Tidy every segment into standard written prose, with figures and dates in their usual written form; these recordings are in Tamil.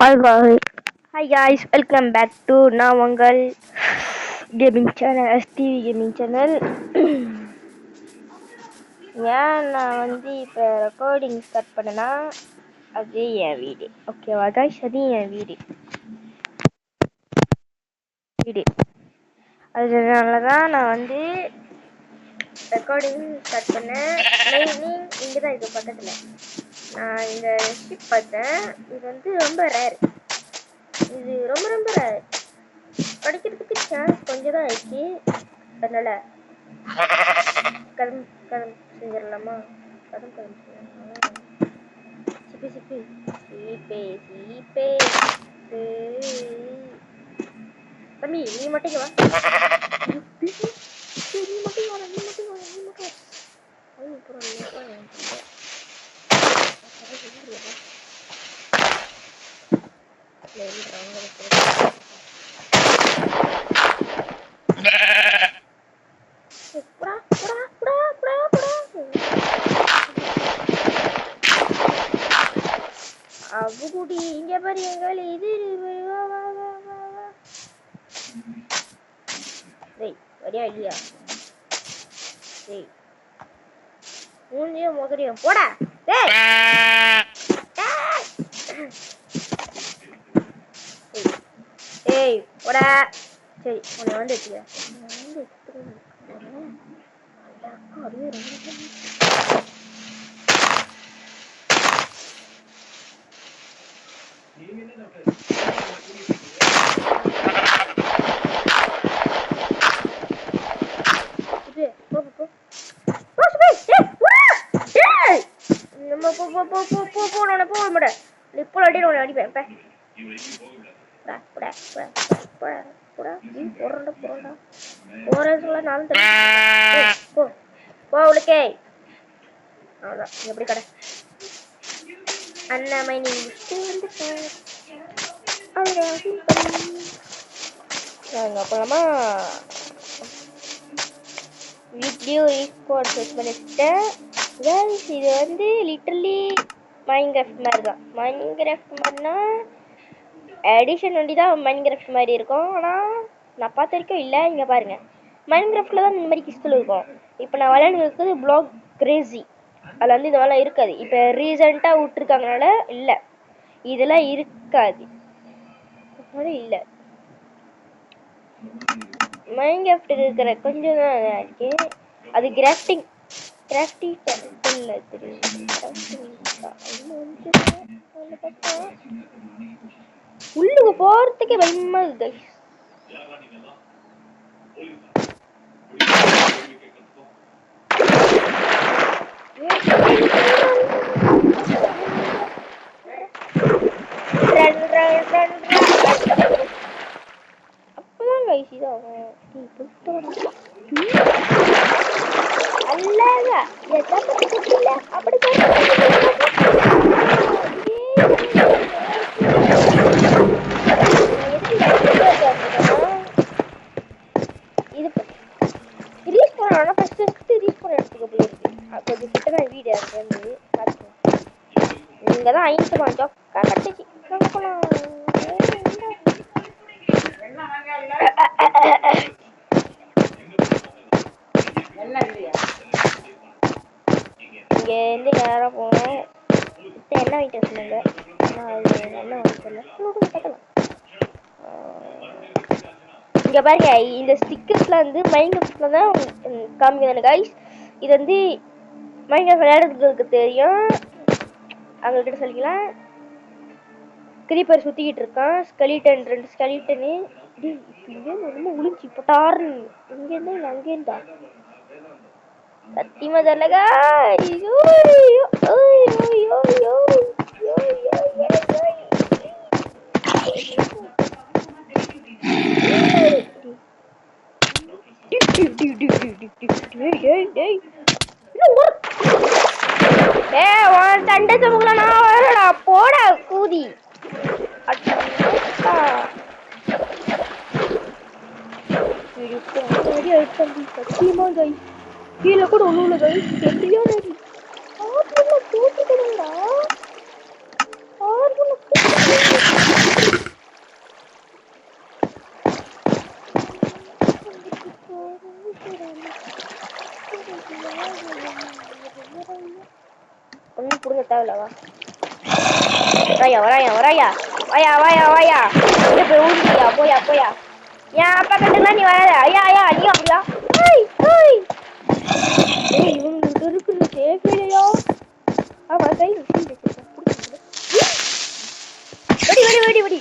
Hi guys, welcome back to Navangal Gaming Channel, STV Gaming Channel. நான் இப்போ ரெக்கார்டிங் ஸ்டார்ட் பண்ணனா அது என் வீடு. ஓகேவா guys, அது என் வீடு. அதனால தான் நான் ரெக்கார்டிங் ஸ்டார்ட் பண்ணேன். மெயினிங் இங்கே தான் இருக்குது பக்கத்தில். நான் இந்த ஷிப் பார்த்தேன். இது ரொம்ப ரேர். இது ரொம்ப ரேர். படிக்கிறதுக்கு சான்ஸ் கொஞ்சம் தான் ஆயிடுச்சு. அதனால கதம் செஞ்சிடலாமா? கதம் செஞ்சிடலாமா? சீப்பே தம்பி, நீ மட்டும் வா. நீ மட்டும் வா. அவுகுடி இங்க பாரு, எங்கால இது வரியா இல்லையா? மூஞ்சியும் மோதிரியும் போடா. ஏய் போடா. சரி, உன்னை எடுத்துக்க. எப்படி கடை அண்ணாமை நீங்க போலாமா? வீடியோ ரீஸ்பாட் செட் பண்ணிட்டேன். இது லிட்டரலி மைன்கிராஃப்ட் மாதிரி தான். மைன்கிராஃப்ட் மாதிரினா எடிஷன் தான் மைன்கிராஃப்ட் மாதிரி இருக்கும். ஆனால் நான் பார்த்த வரைக்கும் இல்லை. இங்கே பாருங்கள், மைன்கிராஃப்டில் தான் இந்த மாதிரி கிறிஸ்டல் இருக்கும். இப்போ நான் விளையாண்டு இருக்குது பிளாக் கிரேசி. அதில் இந்த மாதிரிலாம் இருக்காது. இப்போ ரீசெண்டாக விட்டுருக்காங்கனால இல்லை, இதெல்லாம் இருக்காது. இல்லை, மைன்கிராஃப்ட் இருக்கிற கொஞ்சம் தான் இருக்கு. அது கிராஃப்டிங் இல்லை தெரியும். உள்ளுக்கு போறதுக்கே பயமா இருக்கு. அப்பதான் கைஸ் இதாகும். அப்படி கொஞ்சம் கிட்டதான் வீடு. அது இங்கதான் ஐந்து மாட்டோம் கட்டிச்சு. இங்க இருந்து நேரம் போனோம். என்ன வாங்கிட்டு சொன்னாங்க? என்ன வாங்கிட்டு இங்க பாருங்க, இந்த ஸ்டிக்கர்ஸ்ல மைன்கிராஃப்ட்ல தான் காமிக்கிறாங்க கைஸ். இது மைன்கிராஃப்ட் விளையாடுறதுக்கு தெரியும். அவங்ககிட்ட சொல்லிக்கலாம். கிரீப்பர் சுத்திக்கிட்டு இருக்கான். Skeleton, 2 skeleton. ரொம்ப உளிஞ்சி போட்டாரு. இங்க இருந்தா இல்லை, அங்கே இருந்தா சத்தியமா தெரியலகா. சண்டை சமூகலா வரடா, போடா கூதி. சத்தியமா கை கீழே கூட ஒண்ணும் இல்லை கை. சரியான போட்டுக்கணும்டா. தேவையில்ல வா. வராயா வாயா இங்க போய் ஊதியா போயா ஏன் அப்பா கண்டுலாம் நீ வராத. ஐயா நீ அப்படியா? இவங்களுக்கு இருக்குது சேஃபிலையா? ஆமா கையில் வெடி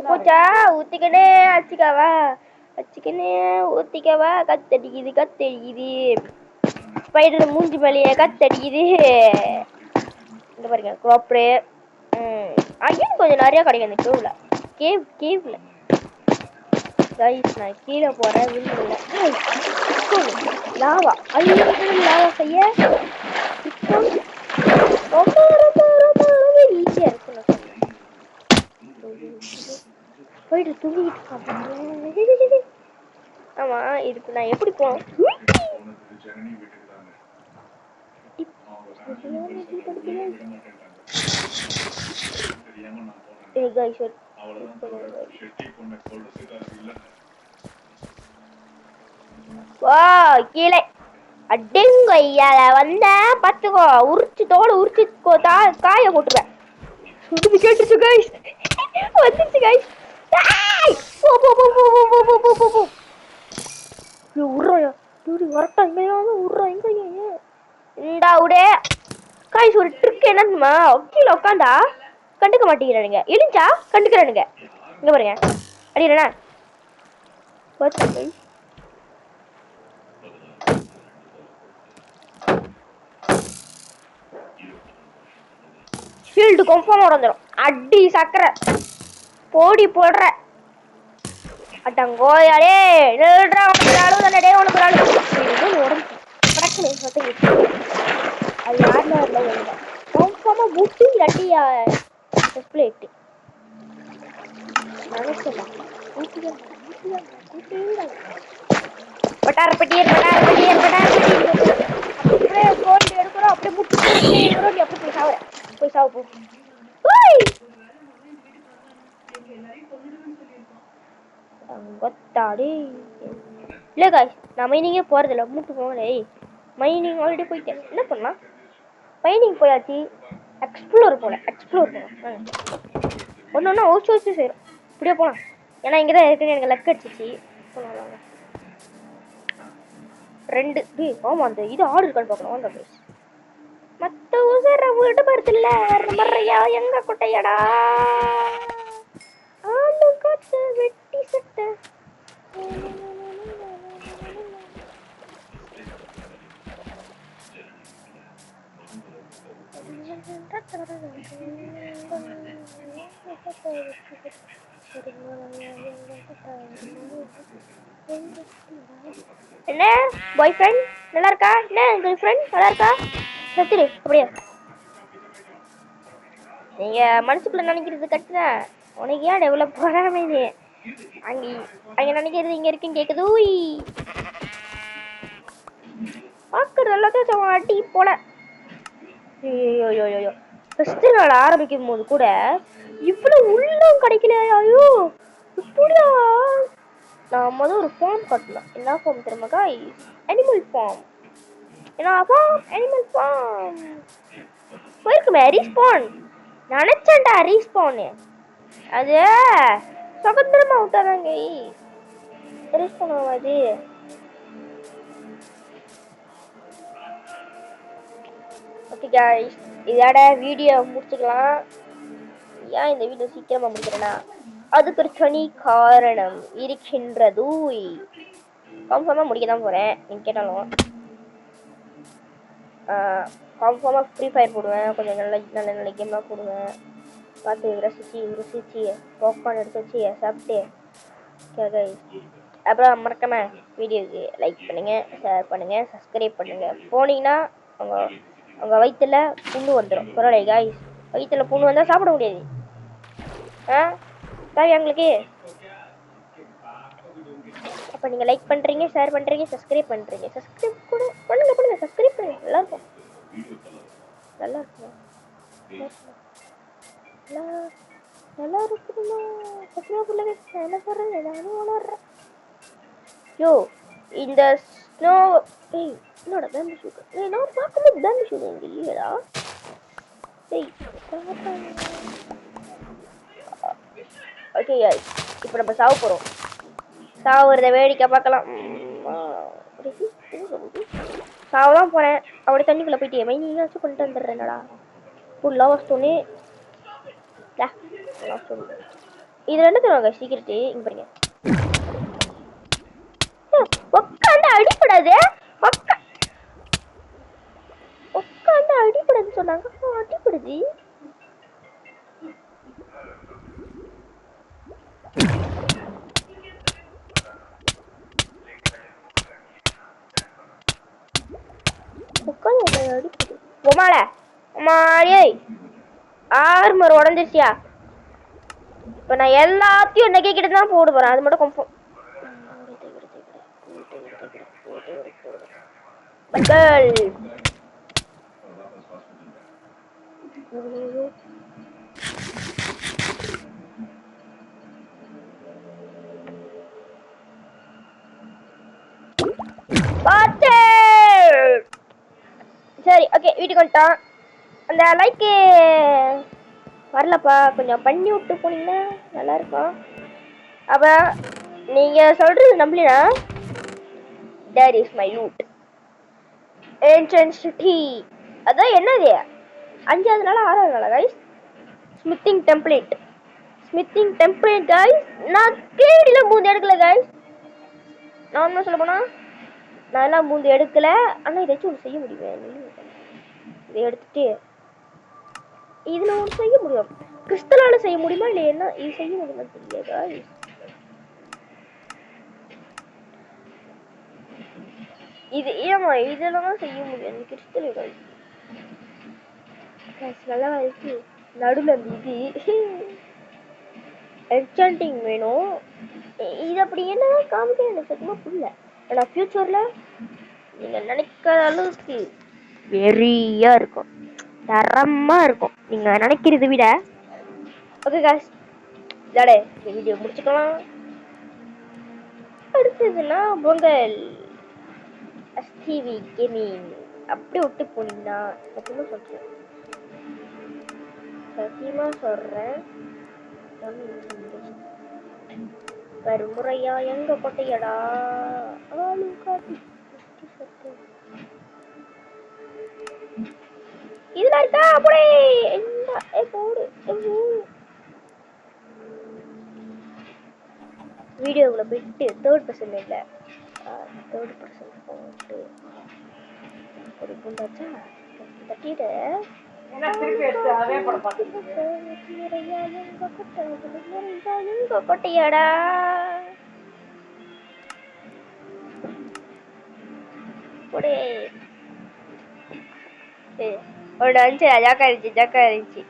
போச்சா? ஊத்திக்கனே ஊத்திக்கவா கத்தடிக்குது ஸ்பைடர் மூஞ்சி மேலேயே கத்தடிக்குது. இந்த பாருங்க கோப்ரே. அகைன் கொஞ்சம் நிறைய கிடைக்கும் அந்த கேவ்ல கைஸ். நான் கீழே போறேன் வில்ல லாவா. லாவா செய்ய ரொம்ப ஈஸியா இருக்கு. போயிட்டு தூங்கிட்டு. ஆமா இதுக்கு நான் எப்படி போனோம்? கீழே அடங்க ஐயால வந்த பாத்துக்கோ. உரிச்சு தோலை உரிச்சு காய போட்டுருவேன். கேட்டுச்சு கைஸ். வந்துச்சு கைஸ். ஒரு ட்ரிக் என்னமா கீழே உட்காந்தா கண்டுக்க மாட்டேங்கிறானுங்க. இழிஞ்சா கண்டுக்கிறானுங்க. இங்க பாருங்க அடிக்கிறேனா ஷீல்டு கன்ஃபார்ம் உடைஞ்சிரும். அடி சக்கரை போடி போடுற அட்டங்கோயாடே நில்றா. உனக்கு டே உனக்கு அது யாருல வரல கன்ஃபார்மா பூட்டி இல்லாட்டியா பிளேட் பட்டாரப்பட்டியே அப்படியே கோல்டு எடுக்கிறோம். அப்படியே முட்டி அப்படி போய் சாவ போ. இல்ல காய்ஸ் நான் மைனிங்கே போறதில்ல. மூட்டு போங்களே. மைனிங் ஆல்ரெடி போயிட்டேன். என்ன பண்ணலாம்? மைனிங் போயாச்சு. எக்ஸ்ப்ளோர் போனோம். ஒன்னொன்னா ஓச்சு செய்யறோம். இப்படியே போலாம். ஏன்னா இங்கதான் இருக்குன்னு எனக்கு லக் அடிச்சிச்சு. போலாம் 2 ஆமா அந்த இது ஆடு இருக்கான்னு பார்க்கணும். வாங்க கைஸ். மத்த ஊசர விட படுத்துல மறையா எங்க குட்டையடா ஆளு காத்து வெட்டி சட்ட. என்ன பாய் ஃப்ரெண்ட் நல்லா இருக்கா? என்ன கேர்ள் ஃப்ரெண்ட் நல்லா இருக்கா? சத்திரி அப்படியே நீங்க மனசுக்குள்ள நினைக்கிறது கட்டுற உனக்கு ஏன் டெவலப் பண்ணாம இது அங்க நினைக்கிறது இங்க இருக்குன்னு கேக்குது. பாக்குறது எல்லாத்தையும் அடி போல. ஐயோ ஃபர்ஸ்ட் நாள் ஆரம்பிக்கும் போது கூட இவ்வளவு உள்ளம் கிடைக்கல. ஐயோ இப்படியா? நான் ஒரு ஃபார்ம் கட்டலாம். என்ன ஃபார்ம் தெரியுமா गाइस? Animal farm. என்ன ஃபார்ம்? Animal farm. போயிருக்குமே ரீஸ்பான். நினைச்சேன்டா ரீஸ்பான். அது சுதந்திரமா விட்டாதாங்க ரீஸ்பான் ஆகாது. ஓகே गाइस இதோட வீடியோ முடிச்சுக்கலாம். ஏன் இந்த வீடியோ சீக்கிரமா முடிக்கிறேன்னா அதுக்கு ஒரு தனி காரணம் இருக்கின்றது. கன்ஃபார்மா முடிக்க தான் போறேன். நீங்க கேட்டாலும் கன்ஃபார்மா ஃப்ரீ ஃபயர் போடுவேன். கொஞ்சம் நல்ல கேம்லாம் போடுவேன். பார்த்து ருசிச்சு பாப்கார்ன் எடுத்து வச்சு சாப்பிட்டு அப்புறம் மறக்காம வீடியோக்கு லைக் பண்ணுங்க, ஷேர் பண்ணுங்க, சப்ஸ்கிரைப் பண்ணுங்க. போனீங்கன்னா அவங்க வயிற்றுல புண்ணு வந்துடும். பரவாயில்ல காய்ஸ், வயிற்றுல புண்ணு வந்தால் சாப்பிட முடியாது. சாரி உங்களுக்கு. அப்போ நீங்கள் லைக் பண்ணுறீங்க, ஷேர் பண்ணுறீங்க, சப்ஸ்கிரைப் பண்ணுறீங்க. சப்ஸ்கிரைப் கூட பண்ணுங்க சப்ஸ்கிரைப் பண்ணுங்க. நல்லா இருக்குமா நல்லா இருக்குதுமா. சப்ஸ்கிரைப் பண்ணுங்க. என்ன சொல்கிறேன் நானும் வளர்றேன். யோ இந்த ஸ்னோ என்னோட பேம்பு ஷூட் நான் பார்க்கும்போது பேம்பு ஷூட் எங்க இல்லையடா. டேய் ஓகே இப்போ நம்ம சாவ போகிறோம். சாவுறத வேடிக்கை பார்க்கலாம். சாவதான் போகிறேன். அப்படி தண்ணிக்குள்ளே போயிட்டே மைனிங்காச்சும் கொண்டு வந்துடுறேன்டா. ஃபுல்லாக வஸ்தோன்னே இது ரெண்டு தருவாங்க சீக்கிரட்டு. இங்கே பாருங்க உட்காந்து அடிப்படாது. உட்காந்து அடிப்படாதுன்னு சொன்னாங்க. அடிப்படுது. உட்காந்து அடிப்படுது. உமால உமாடியே ஆர்மர் உடஞ்சிருச்சியா. இப்போ நான் எல்லாத்தையும் நெகை கிட்ட தான் போட போகிறேன். அது மட்டும் கன்ஃபார்ம். சரி ஓகே வீட்டுக்கு வந்துட்டான். அந்த லைக்கு வரலப்பா, கொஞ்சம் பண்ணி விட்டு போனீங்கன்னா நல்லா இருக்கும். அப்ப நீங்க சொல்றது நம்பலனா that is my loot intensity. அதான் என்னது 5வது நாள் 6வது நாள் guys. ஸ்மித்திங் template guys. நான் கேடில 3 எடுக்கல guys. நான் என்ன சொல்ல போனா நான் எல்லாம் 3 எடுக்கல. ஆனா இதாச்சும் ஒன்று செய்ய முடியும். இதை எடுத்துட்டு இதுல ஒன்று செய்ய முடியும். கிறிஸ்டலால செய்ய முடியுமா இல்லை என்ன இது செய்ய முடியுமா தெரியாது. இது ஏமா இதெல்லாம் செய்ய முடியாது கிறிஸ்டல் நல்லா இருக்கு. நடுவில் அந்த இது என்சாண்டிங் வேணும். இது அப்படி என்னதான் காமிக்க எனக்கு சத்தியமா புரியல. ஆனா ஃபியூச்சர்ல நீங்க நினைக்காத அளவுக்கு வெறியா இருக்கும், தரமா இருக்கும் நீங்க நினைக்கிறத விட. ஓகே காய்ஸ் இதோட இந்த வீடியோ முடிச்சுக்கலாம். அடுத்ததுன்னா பொங்கல் எஸ்டிவி கேமிங் அப்படி விட்டு போனீங்கன்னா சத்தியமா சொல்றேன் வறுமுறையா எங்க கொட்டையடா ஆளு காட்டி இதுல இருக்கா அப்படி போடு. வீடியோக்குள்ள போயிட்டு 3rd person இல்ல 3rd person போட்டு ஒரு குண்டாச்சா தட்டிட்டு கொட்டையாடா ஒரு டான்ஸ் ஜாக்கா இருந்துச்சு